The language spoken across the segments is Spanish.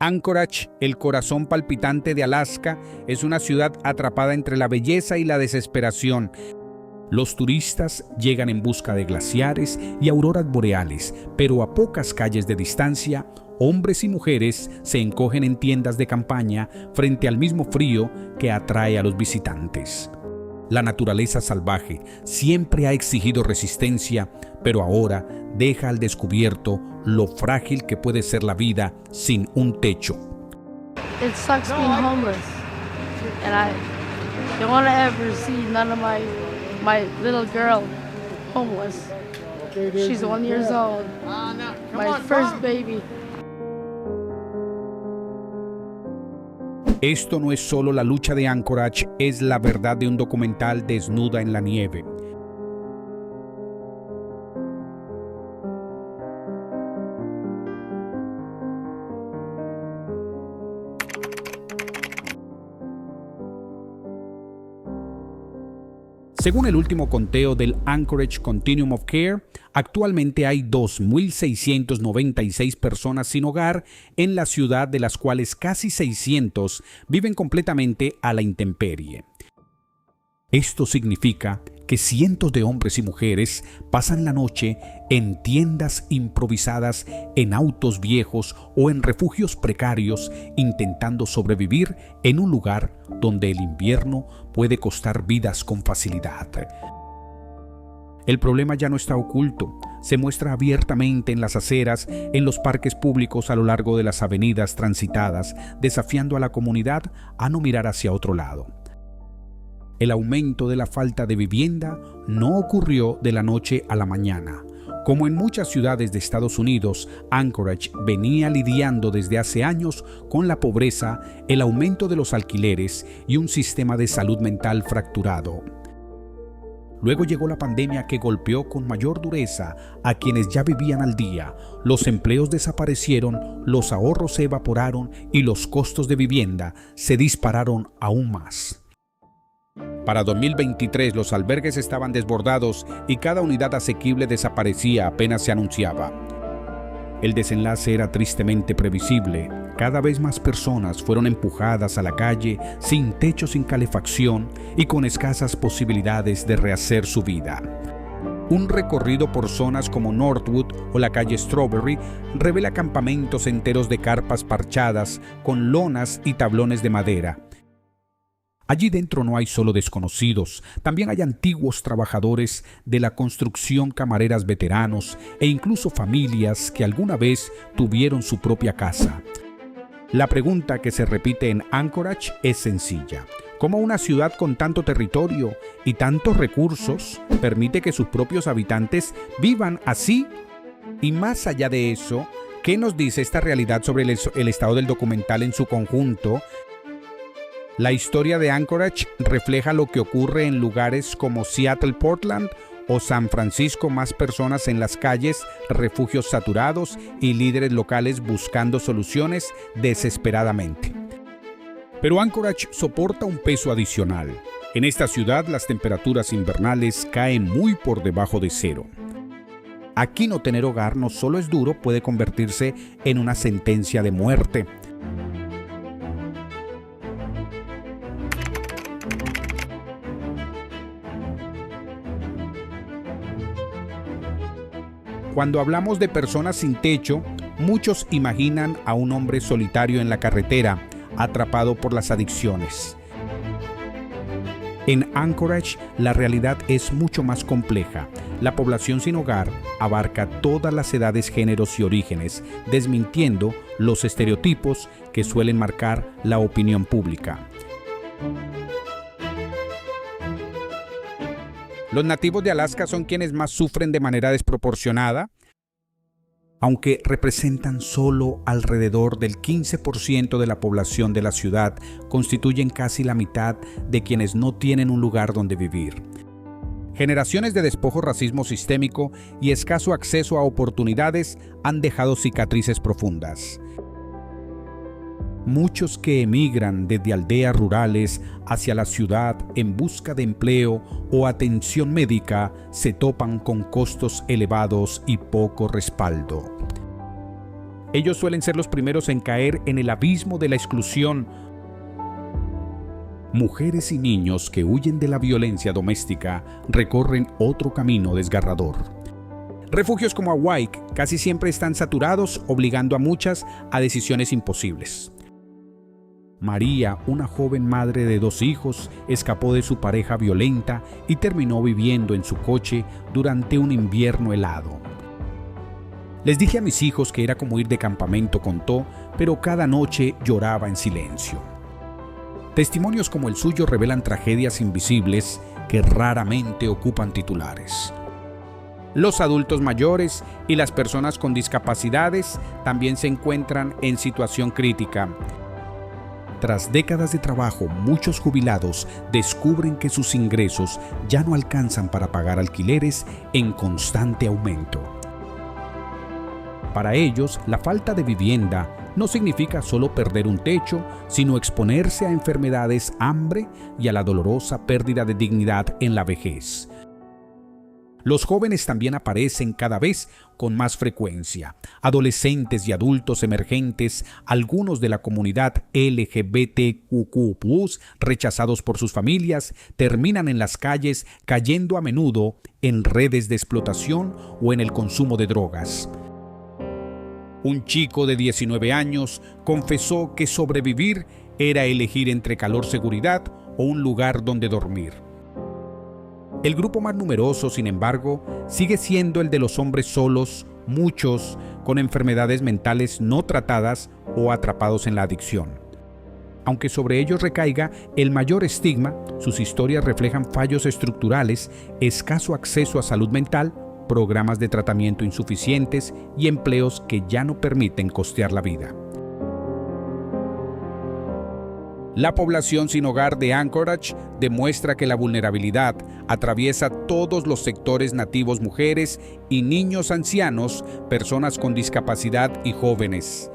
Anchorage, el corazón palpitante de Alaska, es una ciudad atrapada entre la belleza y la desesperación. Los turistas llegan en busca de glaciares y auroras boreales, pero a pocas calles de distancia, hombres y mujeres se encogen en tiendas de campaña frente al mismo frío que atrae a los visitantes. La naturaleza salvaje siempre ha exigido resistencia, pero ahora deja al descubierto lo frágil que puede ser la vida sin un techo. It sucks being homeless, and I don't want to ever see none of my little girl homeless. She's 1 year old, my first baby. Esto no es solo la lucha de Anchorage, es la verdad de un documental desnuda en la nieve. Según el último conteo del Anchorage Continuum of Care, actualmente hay 2.696 personas sin hogar en la ciudad, de las cuales casi 600 viven completamente a la intemperie. Esto significa que cientos de hombres y mujeres pasan la noche en tiendas improvisadas, en autos viejos o en refugios precarios, intentando sobrevivir en un lugar donde el invierno puede costar vidas con facilidad. El problema ya no está oculto, se muestra abiertamente en las aceras, en los parques públicos a lo largo de las avenidas transitadas, desafiando a la comunidad a no mirar hacia otro lado. El aumento de la falta de vivienda no ocurrió de la noche a la mañana. Como en muchas ciudades de Estados Unidos, Anchorage venía lidiando desde hace años con la pobreza, el aumento de los alquileres y un sistema de salud mental fracturado. Luego llegó la pandemia, que golpeó con mayor dureza a quienes ya vivían al día. Los empleos desaparecieron, los ahorros se evaporaron y los costos de vivienda se dispararon aún más. Para 2023 los albergues estaban desbordados y cada unidad asequible desaparecía apenas se anunciaba. El desenlace era tristemente previsible. Cada vez más personas fueron empujadas a la calle sin techo, sin calefacción y con escasas posibilidades de rehacer su vida. Un recorrido por zonas como Northwood o la calle Strawberry revela campamentos enteros de carpas parchadas con lonas y tablones de madera. Allí dentro no hay solo desconocidos, también hay antiguos trabajadores de la construcción, camareras veteranos e incluso familias que alguna vez tuvieron su propia casa. La pregunta que se repite en Anchorage es sencilla. ¿Cómo una ciudad con tanto territorio y tantos recursos permite que sus propios habitantes vivan así? Y más allá de eso, ¿qué nos dice esta realidad sobre el estado del documental en su conjunto? La historia de Anchorage refleja lo que ocurre en lugares como Seattle, Portland o San Francisco: más personas en las calles, refugios saturados y líderes locales buscando soluciones desesperadamente. Pero Anchorage soporta un peso adicional. En esta ciudad las temperaturas invernales caen muy por debajo de cero. Aquí no tener hogar no solo es duro, puede convertirse en una sentencia de muerte. Cuando hablamos de personas sin techo, muchos imaginan a un hombre solitario en la carretera, atrapado por las adicciones. En Anchorage, la realidad es mucho más compleja. La población sin hogar abarca todas las edades, géneros y orígenes, desmintiendo los estereotipos que suelen marcar la opinión pública. Los nativos de Alaska son quienes más sufren de manera desproporcionada. Aunque representan solo alrededor del 15% de la población de la ciudad, constituyen casi la mitad de quienes no tienen un lugar donde vivir. Generaciones de despojo, racismo sistémico y escaso acceso a oportunidades han dejado cicatrices profundas. Muchos que emigran desde aldeas rurales hacia la ciudad en busca de empleo o atención médica se topan con costos elevados y poco respaldo. Ellos suelen ser los primeros en caer en el abismo de la exclusión. Mujeres y niños que huyen de la violencia doméstica recorren otro camino desgarrador. Refugios como Hawaii casi siempre están saturados, obligando a muchas a decisiones imposibles. María, una joven madre de 2 hijos, escapó de su pareja violenta y terminó viviendo en su coche durante un invierno helado. Les dije a mis hijos que era como ir de campamento, contó, pero cada noche lloraba en silencio. Testimonios como el suyo revelan tragedias invisibles que raramente ocupan titulares. Los adultos mayores y las personas con discapacidades también se encuentran en situación crítica. Tras décadas de trabajo, muchos jubilados descubren que sus ingresos ya no alcanzan para pagar alquileres en constante aumento. Para ellos, la falta de vivienda no significa solo perder un techo, sino exponerse a enfermedades, hambre y a la dolorosa pérdida de dignidad en la vejez. Los jóvenes también aparecen cada vez con más frecuencia. Adolescentes y adultos emergentes, algunos de la comunidad LGBTQ+, rechazados por sus familias, terminan en las calles, cayendo a menudo en redes de explotación o en el consumo de drogas. Un chico de 19 años confesó que sobrevivir era elegir entre calor, seguridad o un lugar donde dormir. El grupo más numeroso, sin embargo, sigue siendo el de los hombres solos, muchos con enfermedades mentales no tratadas o atrapados en la adicción. Aunque sobre ellos recaiga el mayor estigma, sus historias reflejan fallos estructurales, escaso acceso a salud mental, programas de tratamiento insuficientes y empleos que ya no permiten costear la vida. La población sin hogar de Anchorage demuestra que la vulnerabilidad atraviesa todos los sectores nativos, mujeres y niños ancianos, personas con discapacidad y jóvenes.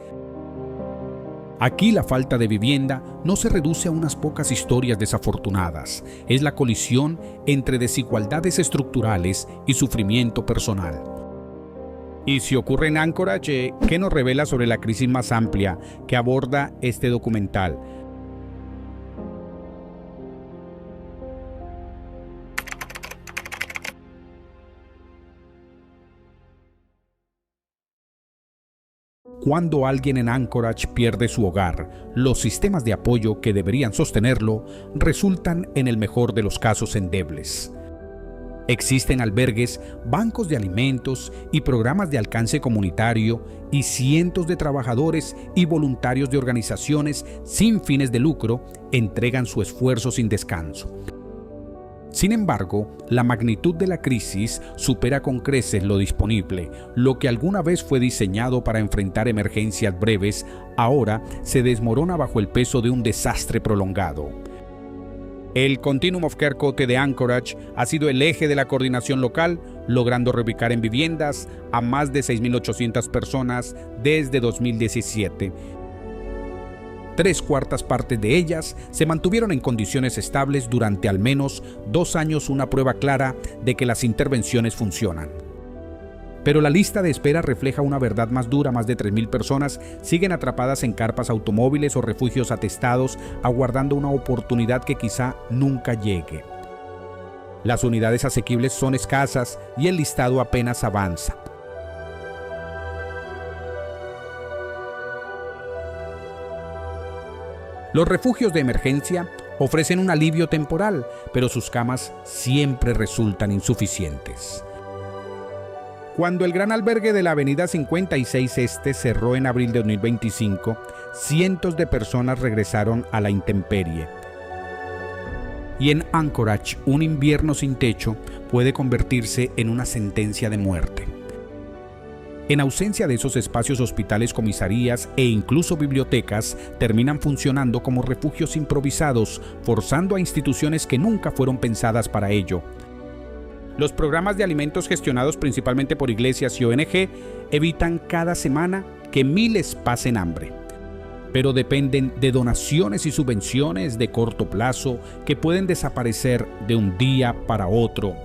Aquí la falta de vivienda no se reduce a unas pocas historias desafortunadas, es la colisión entre desigualdades estructurales y sufrimiento personal. Y si ocurre en Anchorage, ¿qué nos revela sobre la crisis más amplia que aborda este documental? Cuando alguien en Anchorage pierde su hogar, los sistemas de apoyo que deberían sostenerlo resultan en el mejor de los casos endebles. Existen albergues, bancos de alimentos y programas de alcance comunitario y cientos de trabajadores y voluntarios de organizaciones sin fines de lucro entregan su esfuerzo sin descanso. Sin embargo, la magnitud de la crisis supera con creces lo disponible. Lo que alguna vez fue diseñado para enfrentar emergencias breves, ahora se desmorona bajo el peso de un desastre prolongado. El Continuum of Care Cote de Anchorage ha sido el eje de la coordinación local, logrando reubicar en viviendas a más de 6.800 personas desde 2017. 3/4 partes de ellas se mantuvieron en condiciones estables durante al menos 2 años, una prueba clara de que las intervenciones funcionan. Pero la lista de espera refleja una verdad más dura. Más de 3.000 personas siguen atrapadas en carpas, automóviles o refugios atestados, aguardando una oportunidad que quizá nunca llegue. Las unidades asequibles son escasas y el listado apenas avanza. Los refugios de emergencia ofrecen un alivio temporal, pero sus camas siempre resultan insuficientes. Cuando el gran albergue de la Avenida 56 Este cerró en abril de 2025, cientos de personas regresaron a la intemperie. Y en Anchorage, un invierno sin techo puede convertirse en una sentencia de muerte. En ausencia de esos espacios, hospitales, comisarías e incluso bibliotecas terminan funcionando como refugios improvisados, forzando a instituciones que nunca fueron pensadas para ello. Los programas de alimentos gestionados principalmente por iglesias y ONG evitan cada semana que miles pasen hambre, pero dependen de donaciones y subvenciones de corto plazo que pueden desaparecer de un día para otro.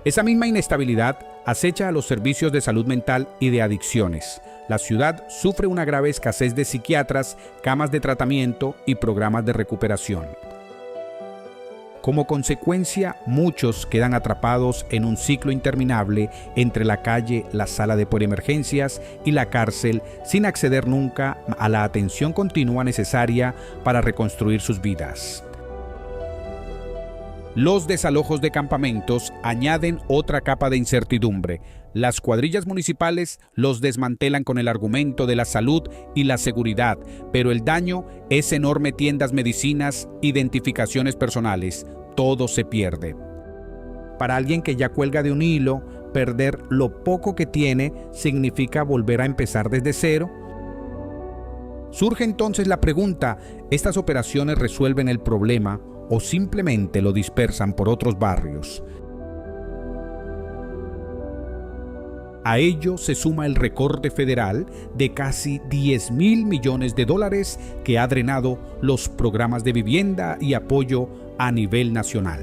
Esa misma inestabilidad acecha a los servicios de salud mental y de adicciones. La ciudad sufre una grave escasez de psiquiatras, camas de tratamiento y programas de recuperación. Como consecuencia, muchos quedan atrapados en un ciclo interminable entre la calle, la sala de emergencias y la cárcel, sin acceder nunca a la atención continua necesaria para reconstruir sus vidas. Los desalojos de campamentos añaden otra capa de incertidumbre. Las cuadrillas municipales los desmantelan con el argumento de la salud y la seguridad, pero el daño es enorme: tiendas, medicinas, identificaciones personales, todo se pierde. Para alguien que ya cuelga de un hilo, perder lo poco que tiene significa volver a empezar desde cero. Surge entonces la pregunta: ¿estas operaciones resuelven el problema o simplemente lo dispersan por otros barrios? A ello se suma el recorte federal de casi $10,000 millones que ha drenado los programas de vivienda y apoyo a nivel nacional.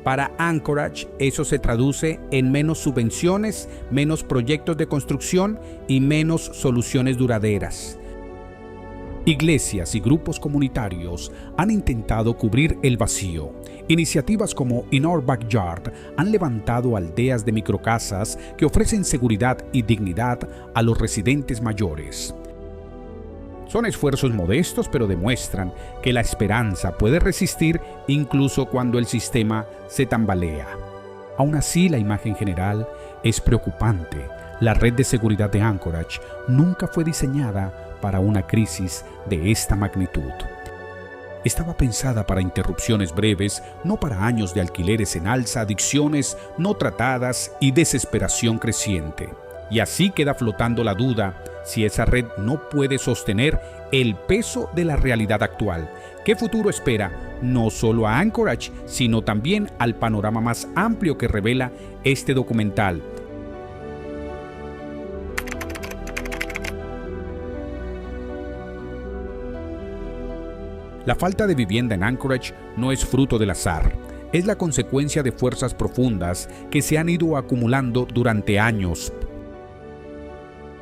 Para Anchorage, eso se traduce en menos subvenciones, menos proyectos de construcción y menos soluciones duraderas. Iglesias y grupos comunitarios han intentado cubrir el vacío. Iniciativas como In Our Backyard han levantado aldeas de microcasas que ofrecen seguridad y dignidad a los residentes mayores. Son esfuerzos modestos, pero demuestran que la esperanza puede resistir incluso cuando el sistema se tambalea. Aún así, la imagen general es preocupante. La red de seguridad de Anchorage nunca fue diseñada para una crisis de esta magnitud. Estaba pensada para interrupciones breves, no para años de alquileres en alza, adicciones no tratadas y desesperación creciente. Y así queda flotando la duda si esa red no puede sostener el peso de la realidad actual. ¿Qué futuro espera no solo a Anchorage, sino también al panorama más amplio que revela este documental? La falta de vivienda en Anchorage no es fruto del azar, es la consecuencia de fuerzas profundas que se han ido acumulando durante años.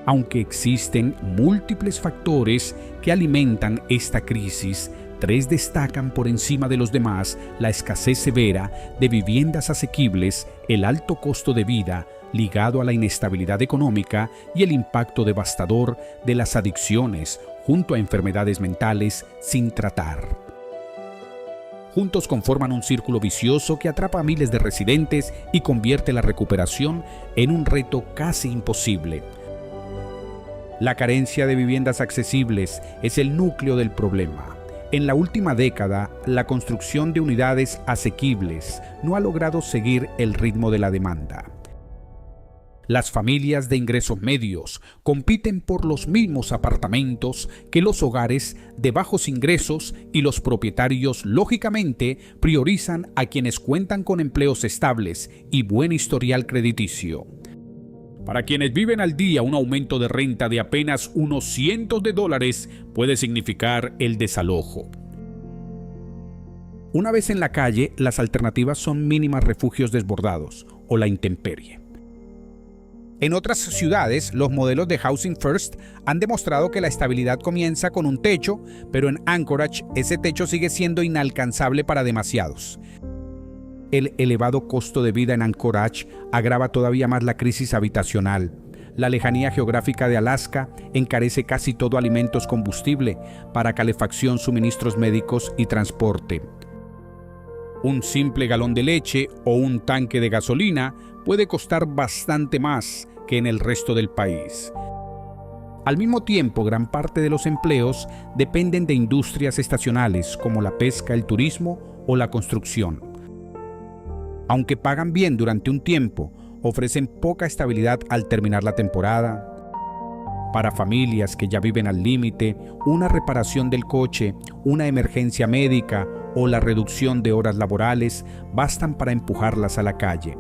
Aunque existen múltiples factores que alimentan esta crisis, tres destacan por encima de los demás: la escasez severa de viviendas asequibles, el alto costo de vida ligado a la inestabilidad económica y el impacto devastador de las adicciones, junto a enfermedades mentales sin tratar. Juntos conforman un círculo vicioso que atrapa a miles de residentes y convierte la recuperación en un reto casi imposible. La carencia de viviendas accesibles es el núcleo del problema. En la última década, la construcción de unidades asequibles no ha logrado seguir el ritmo de la demanda. Las familias de ingresos medios compiten por los mismos apartamentos que los hogares de bajos ingresos, y los propietarios, lógicamente, priorizan a quienes cuentan con empleos estables y buen historial crediticio. Para quienes viven al día, un aumento de renta de apenas unos cientos de dólares puede significar el desalojo. Una vez en la calle, las alternativas son mínimas: refugios desbordados o la intemperie. En otras ciudades, los modelos de Housing First han demostrado que la estabilidad comienza con un techo, pero en Anchorage ese techo sigue siendo inalcanzable para demasiados. El elevado costo de vida en Anchorage agrava todavía más la crisis habitacional. La lejanía geográfica de Alaska encarece casi todo: alimentos, combustible para calefacción, suministros médicos y transporte. Un simple galón de leche o un tanque de gasolina puede costar bastante más que en el resto del país. Al mismo tiempo, gran parte de los empleos dependen de industrias estacionales como la pesca, el turismo o la construcción. Aunque pagan bien durante un tiempo, ofrecen poca estabilidad al terminar la temporada. Para familias que ya viven al límite, una reparación del coche, una emergencia médica o la reducción de horas laborales bastan para empujarlas a la calle.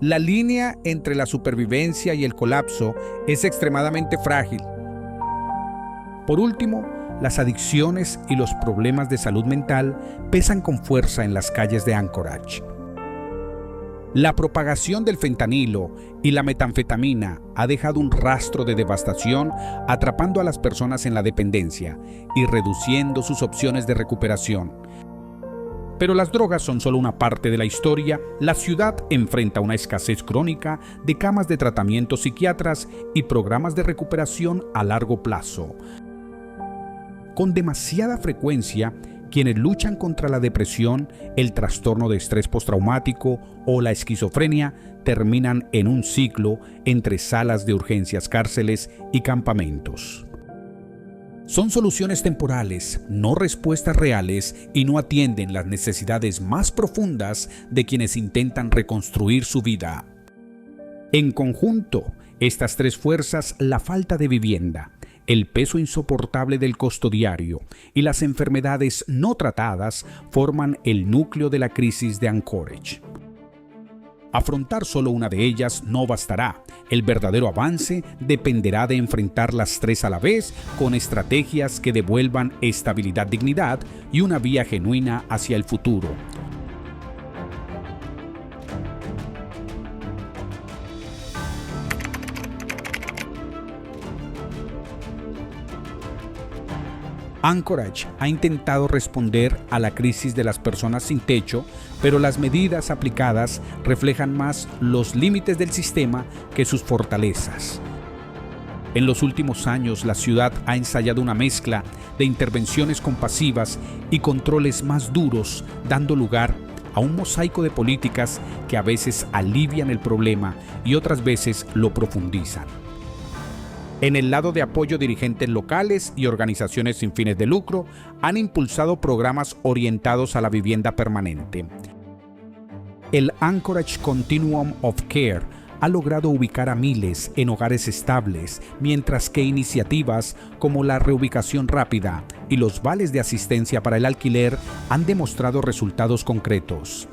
La línea entre la supervivencia y el colapso es extremadamente frágil. Por último, las adicciones y los problemas de salud mental pesan con fuerza en las calles de Anchorage. La propagación del fentanilo y la metanfetamina ha dejado un rastro de devastación, atrapando a las personas en la dependencia y reduciendo sus opciones de recuperación. Pero las drogas son solo una parte de la historia. La ciudad enfrenta una escasez crónica de camas de tratamiento, psiquiatras y programas de recuperación a largo plazo. Con demasiada frecuencia, quienes luchan contra la depresión, el trastorno de estrés postraumático o la esquizofrenia terminan en un ciclo entre salas de urgencias, cárceles y campamentos. Son soluciones temporales, no respuestas reales, y no atienden las necesidades más profundas de quienes intentan reconstruir su vida. En conjunto, estas tres fuerzas, la falta de vivienda, el peso insoportable del costo diario y las enfermedades no tratadas, forman el núcleo de la crisis de Anchorage. Afrontar solo una de ellas no bastará. El verdadero avance dependerá de enfrentar las tres a la vez, con estrategias que devuelvan estabilidad, dignidad y una vía genuina hacia el futuro. Anchorage ha intentado responder a la crisis de las personas sin techo, pero las medidas aplicadas reflejan más los límites del sistema que sus fortalezas. En los últimos años, la ciudad ha ensayado una mezcla de intervenciones compasivas y controles más duros, dando lugar a un mosaico de políticas que a veces alivian el problema y otras veces lo profundizan. En el lado de apoyo, dirigentes locales y organizaciones sin fines de lucro han impulsado programas orientados a la vivienda permanente. El Anchorage Continuum of Care ha logrado ubicar a miles en hogares estables, mientras que iniciativas como la reubicación rápida y los vales de asistencia para el alquiler han demostrado resultados concretos.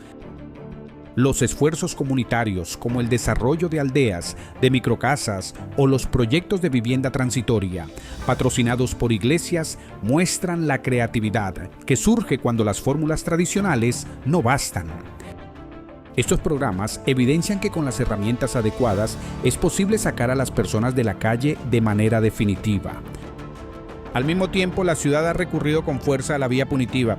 Los esfuerzos comunitarios, como el desarrollo de aldeas, de microcasas o los proyectos de vivienda transitoria, patrocinados por iglesias, muestran la creatividad que surge cuando las fórmulas tradicionales no bastan. Estos programas evidencian que con las herramientas adecuadas es posible sacar a las personas de la calle de manera definitiva. Al mismo tiempo, la ciudad ha recurrido con fuerza a la vía punitiva.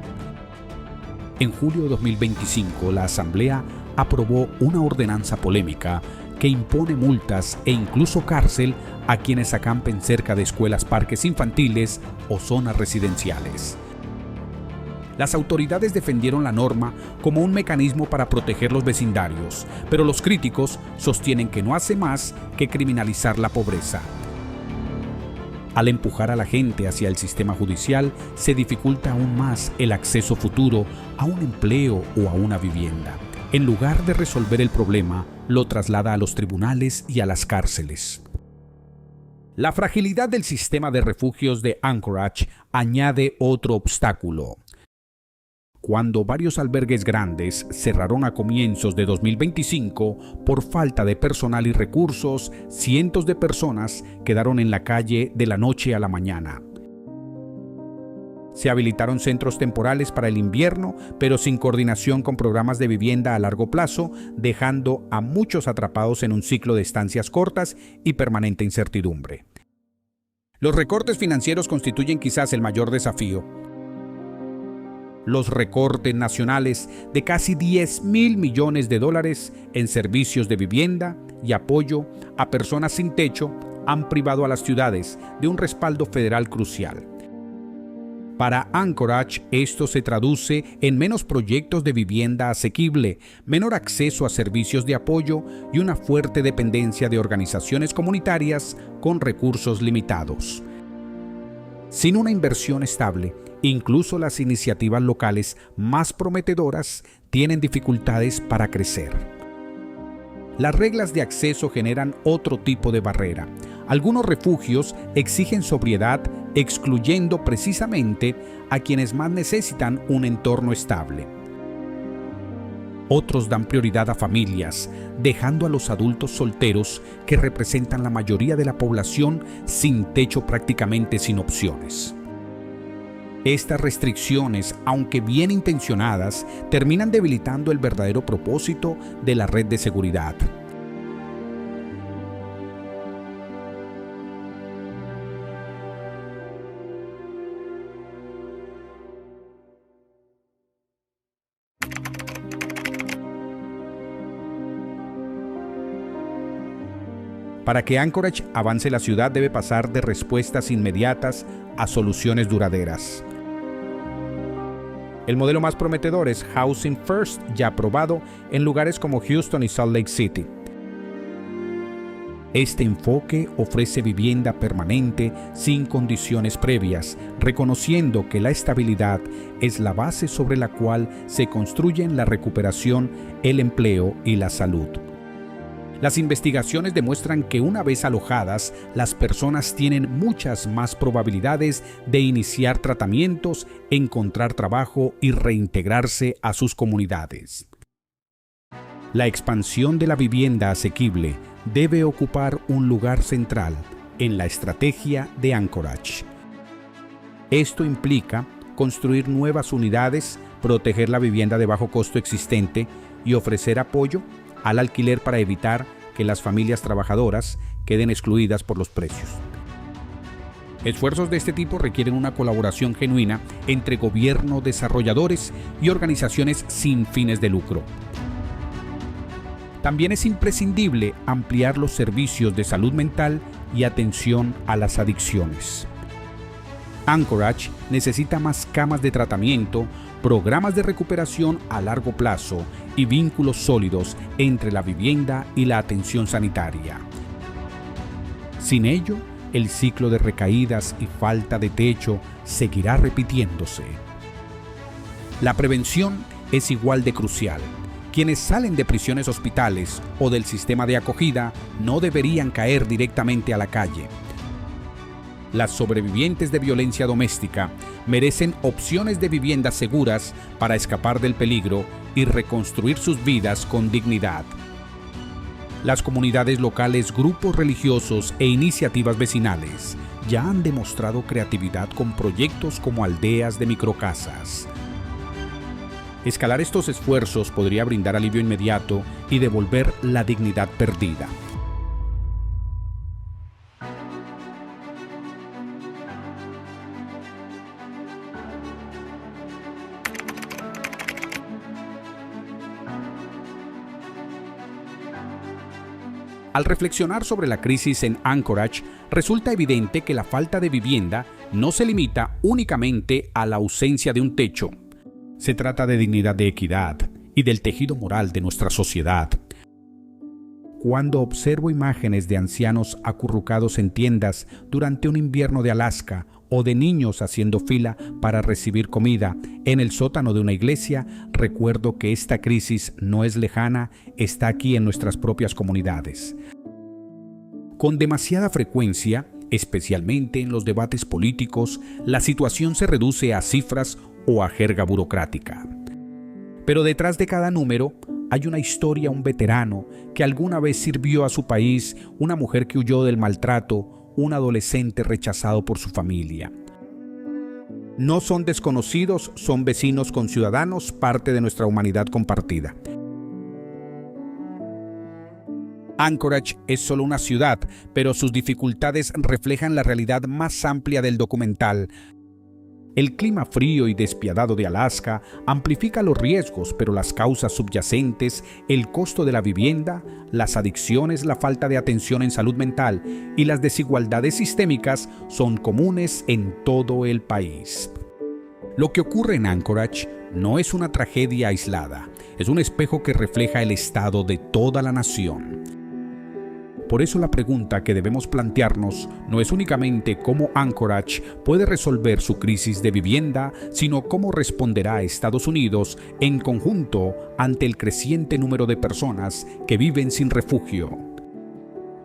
En julio de 2025, la Asamblea aprobó una ordenanza polémica que impone multas e incluso cárcel a quienes acampen cerca de escuelas, parques infantiles o zonas residenciales. Las autoridades defendieron la norma como un mecanismo para proteger los vecindarios, pero los críticos sostienen que no hace más que criminalizar la pobreza. Al empujar a la gente hacia el sistema judicial, se dificulta aún más el acceso futuro a un empleo o a una vivienda. En lugar de resolver el problema, lo traslada a los tribunales y a las cárceles. La fragilidad del sistema de refugios de Anchorage añade otro obstáculo. Cuando varios albergues grandes cerraron a comienzos de 2025 por falta de personal y recursos, cientos de personas quedaron en la calle de la noche a la mañana. Se habilitaron centros temporales para el invierno, pero sin coordinación con programas de vivienda a largo plazo, dejando a muchos atrapados en un ciclo de estancias cortas y permanente incertidumbre. Los recortes financieros constituyen quizás el mayor desafío. Los recortes nacionales de casi $10,000 millones en servicios de vivienda y apoyo a personas sin techo han privado a las ciudades de un respaldo federal crucial. Para Anchorage, esto se traduce en menos proyectos de vivienda asequible, menor acceso a servicios de apoyo y una fuerte dependencia de organizaciones comunitarias con recursos limitados. Sin una inversión estable, incluso las iniciativas locales más prometedoras tienen dificultades para crecer. Las reglas de acceso generan otro tipo de barrera. Algunos refugios exigen sobriedad, excluyendo precisamente a quienes más necesitan un entorno estable. Otros dan prioridad a familias, dejando a los adultos solteros, que representan la mayoría de la población, sin techo, prácticamente sin opciones. Estas restricciones, aunque bien intencionadas, terminan debilitando el verdadero propósito de la red de seguridad. Para que Anchorage avance, la ciudad debe pasar de respuestas inmediatas a soluciones duraderas. El modelo más prometedor es Housing First, ya probado en lugares como Houston y Salt Lake City. Este enfoque ofrece vivienda permanente sin condiciones previas, reconociendo que la estabilidad es la base sobre la cual se construyen la recuperación, el empleo y la salud. Las investigaciones demuestran que una vez alojadas, las personas tienen muchas más probabilidades de iniciar tratamientos, encontrar trabajo y reintegrarse a sus comunidades. La expansión de la vivienda asequible debe ocupar un lugar central en la estrategia de Anchorage. Esto implica construir nuevas unidades, proteger la vivienda de bajo costo existente y ofrecer apoyo al alquiler para evitar que las familias trabajadoras queden excluidas por los precios. Esfuerzos de este tipo requieren una colaboración genuina entre gobierno, desarrolladores y organizaciones sin fines de lucro. También es imprescindible ampliar los servicios de salud mental y atención a las adicciones. Anchorage necesita más camas de tratamiento, programas de recuperación a largo plazo y vínculos sólidos entre la vivienda y la atención sanitaria. Sin ello, el ciclo de recaídas y falta de techo seguirá repitiéndose. La prevención es igual de crucial. Quienes salen de prisiones, hospitales o del sistema de acogida no deberían caer directamente a la calle. Las sobrevivientes de violencia doméstica merecen opciones de viviendas seguras para escapar del peligro y reconstruir sus vidas con dignidad. Las comunidades locales, grupos religiosos e iniciativas vecinales ya han demostrado creatividad con proyectos como aldeas de microcasas. Escalar estos esfuerzos podría brindar alivio inmediato y devolver la dignidad perdida. Al reflexionar sobre la crisis en Anchorage, resulta evidente que la falta de vivienda no se limita únicamente a la ausencia de un techo. Se trata de dignidad, de equidad y del tejido moral de nuestra sociedad. Cuando observo imágenes de ancianos acurrucados en tiendas durante un invierno de Alaska o de niños haciendo fila para recibir comida en el sótano de una iglesia, recuerdo que esta crisis no es lejana, está aquí en nuestras propias comunidades. Con demasiada frecuencia, especialmente en los debates políticos, la situación se reduce a cifras o a jerga burocrática. Pero detrás de cada número hay una historia, un veterano que alguna vez sirvió a su país, una mujer que huyó del maltrato, un adolescente rechazado por su familia. No son desconocidos, son vecinos conciudadanos, parte de nuestra humanidad compartida. Anchorage es solo una ciudad, pero sus dificultades reflejan la realidad más amplia del documental. El clima frío y despiadado de Alaska amplifica los riesgos, pero las causas subyacentes, el costo de la vivienda, las adicciones, la falta de atención en salud mental y las desigualdades sistémicas son comunes en todo el país. Lo que ocurre en Anchorage no es una tragedia aislada, es un espejo que refleja el estado de toda la nación. Por eso la pregunta que debemos plantearnos no es únicamente cómo Anchorage puede resolver su crisis de vivienda, sino cómo responderá Estados Unidos en conjunto ante el creciente número de personas que viven sin refugio.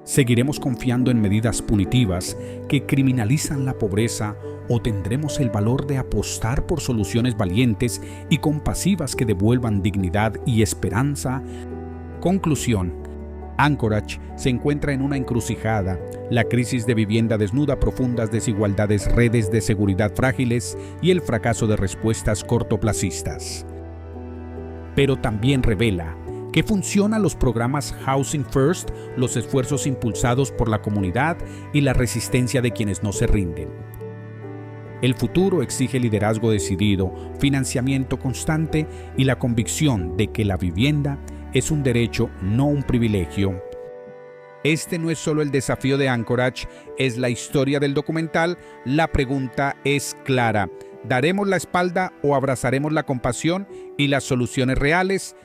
¿Seguiremos confiando en medidas punitivas que criminalizan la pobreza o tendremos el valor de apostar por soluciones valientes y compasivas que devuelvan dignidad y esperanza? Conclusión. Anchorage se encuentra en una encrucijada: la crisis de vivienda desnuda profundas desigualdades, redes de seguridad frágiles y el fracaso de respuestas cortoplacistas. Pero también revela que funcionan los programas Housing First, los esfuerzos impulsados por la comunidad y la resistencia de quienes no se rinden. El futuro exige liderazgo decidido, financiamiento constante y la convicción de que la vivienda es un derecho, no un privilegio. Este no es solo el desafío de Anchorage, es la historia del documental. La pregunta es clara: ¿daremos la espalda o abrazaremos la compasión y las soluciones reales?